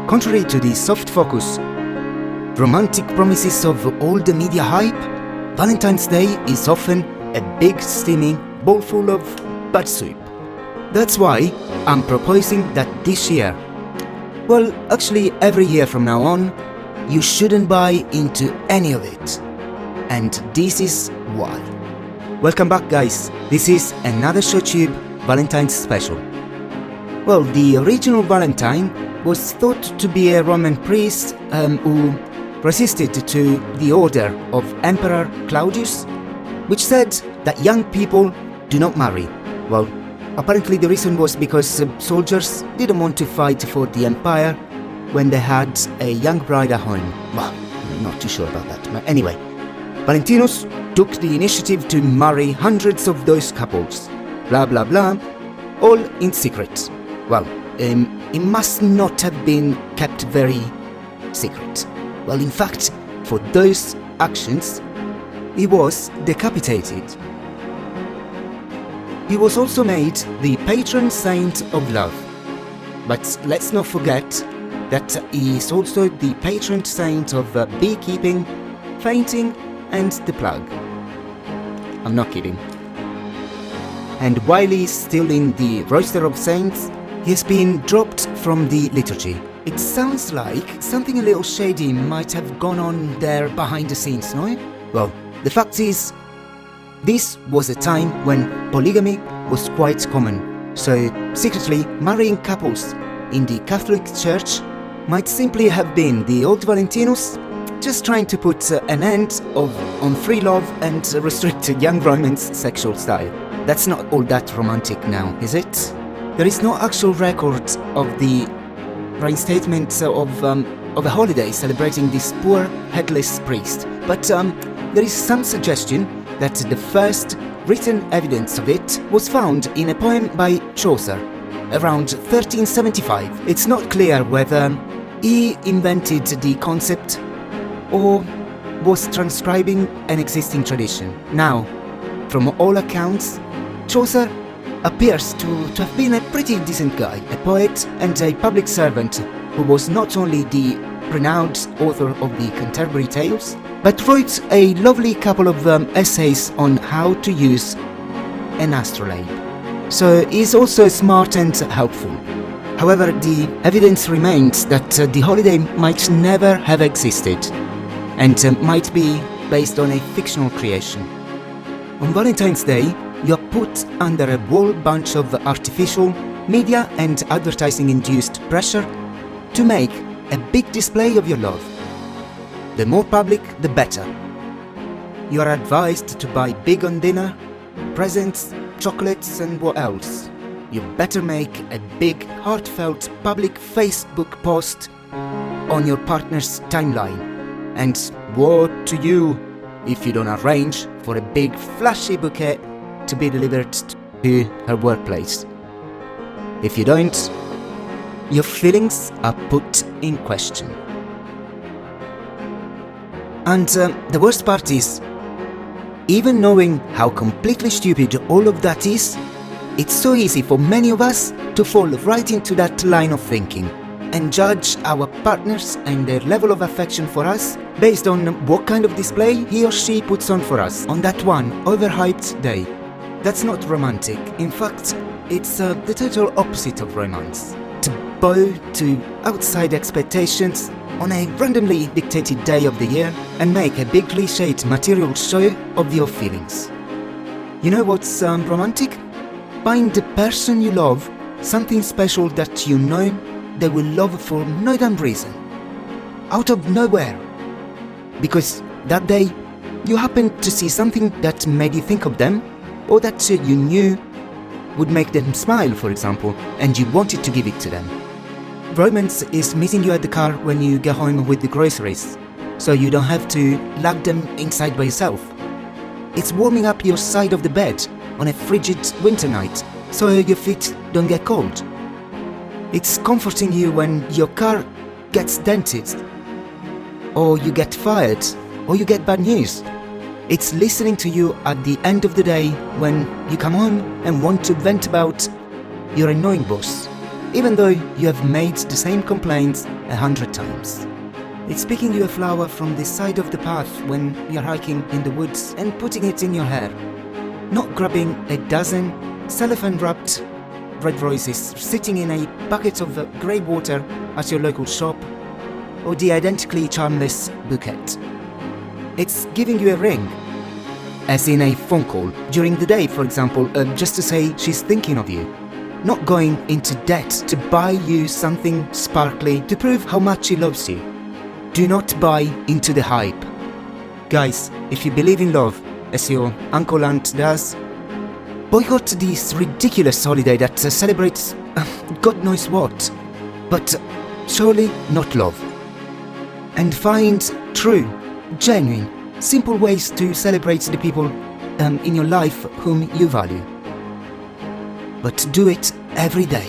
Contrary to the soft focus, romantic promises of all the media hype, Valentine's Day is often a big steaming bowlful of bad soup. That's why I'm proposing that this year, well, actually every year from now on, you shouldn't buy into any of it. And this is why. Welcome back, guys. This is AnothershowTUBE Valentine's special. Well, the original Valentine was thought to be a Roman priest who resisted to the order of Emperor Claudius, which said that young people do not marry. Well, apparently the reason was because soldiers didn't want to fight for the empire when they had a young bride at home. Well, I'm not too sure about that. But anyway, Valentinus took the initiative to marry hundreds of those couples. Blah blah blah, all in secret. Well, it must not have been kept very secret. Well, in fact, for those actions, he was decapitated. He was also made the patron saint of love. But let's not forget that he is also the patron saint of beekeeping, fainting, and the plug. I'm not kidding. And while he's still in the roster of saints, he has been dropped from the liturgy. It sounds like something a little shady might have gone on there behind the scenes, no? Well, the fact is, this was a time when polygamy was quite common, so secretly marrying couples in the Catholic Church might simply have been the old Valentinus just trying to put an end on free love and restrict young Romans' sexual style. That's not all that romantic now, is it? There is no actual record of the reinstatement of a holiday celebrating this poor headless priest, but there is some suggestion that the first written evidence of it was found in a poem by Chaucer around 1375. It's not clear whether he invented the concept or was transcribing an existing tradition. Now, from all accounts, Chaucer appears to have been a pretty decent guy, a poet and a public servant who was not only the renowned author of the Canterbury Tales, but wrote a lovely couple of essays on how to use an astrolabe. So he's also smart and helpful. However, the evidence remains that the holiday might never have existed and might be based on a fictional creation. On Valentine's Day, you are put under a whole bunch of artificial media and advertising-induced pressure to make a big display of your love. The more public, the better. You are advised to buy big on dinner, presents, chocolates, and what else. You better make a big, heartfelt public Facebook post on your partner's timeline. And woe to you if you don't arrange for a big, flashy bouquet to be delivered to her workplace. If you don't, your feelings are put in question. And the worst part is, even knowing how completely stupid all of that is, it's so easy for many of us to fall right into that line of thinking and judge our partners and their level of affection for us based on what kind of display he or she puts on for us on that one overhyped day. That's not romantic. In fact, it's the total opposite of romance. To bow to outside expectations on a randomly dictated day of the year and make a big cliched material show of your feelings. You know what's romantic? Buying the person you love something special that you know they will love for no damn reason. Out of nowhere. Because that day you happened to see something that made you think of them, or that you knew would make them smile, for example, and you wanted to give it to them. Romance is meeting you at the car when you get home with the groceries, so you don't have to lug them inside by yourself. It's warming up your side of the bed on a frigid winter night, so your feet don't get cold. It's comforting you when your car gets dented, or you get fired, or you get bad news. It's listening to you at the end of the day when you come home and want to vent about your annoying boss. even though you have made the same complaints 100 times. It's picking you a flower from the side of the path when you're hiking in the woods and putting it in your hair. Not grabbing a dozen cellophane-wrapped red roses sitting in a bucket of grey water at your local shop, or the identically charmless bouquet. It's giving you a ring, as in a phone call during the day, for example, just to say she's thinking of you. Not going into debt to buy you something sparkly to prove how much she loves you. Do not buy into the hype. Guys, if you believe in love, as your Uncle Aunt does, boycott this ridiculous holiday that celebrates God knows what, but surely not love. And find true, genuine, simple ways to celebrate the people in your life whom you value. But do it every day.